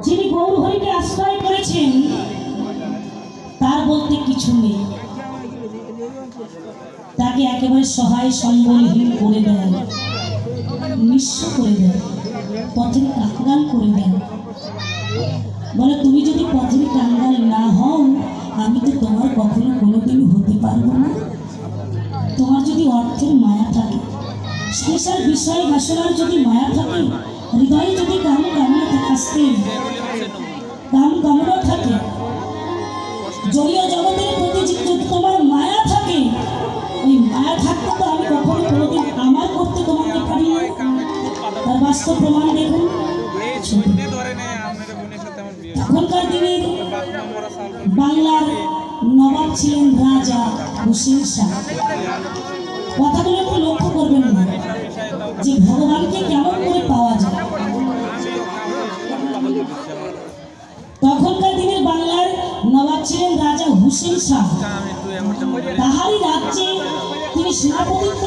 যিনি গৌরহরিকে আশ্রয় করেছেন তার বলতে কিছু নেই, তাকে একেবারে সহায় সম্বলহীন করে দেন, নিঃস্ব করে দেন, পথের কাঙ্গাল করে দেন। বলে তুমি যদি পথের কাঙ্গাল না হও আমি তো তোমার কখনো কোনোদিন হতে পারবো না। তোমার যদি অর্থের মায়া থাকে, সংসার বিষয় বাসনার যদি মায়া থাকে, হৃদয়ে যদি কাম কামনা থাকে, কাম কামনা থাকে, জড়ীয় জগতের প্রতি যদি তোমার মায়া থাকে, ওই মায়া থাকতে তো আমি কখনো কোনোদিন আমার করতে তোমাকে পারি না। তার বাস্তব প্রমাণ দেখুন। তখনকার দিনের বাংলার নবাব ছিলেন রাজা হুসেন শাহ। কথাগুলো একটু লক্ষ্য করবেন না যে ভগবানকে কেমন করে পাওয়া যায়। তখনকার দিনের বাংলার নবাব ছিলেন রাজা হুসেন শাহ। তাহারই রাজ্যে তিনি সেনাপতিত্ব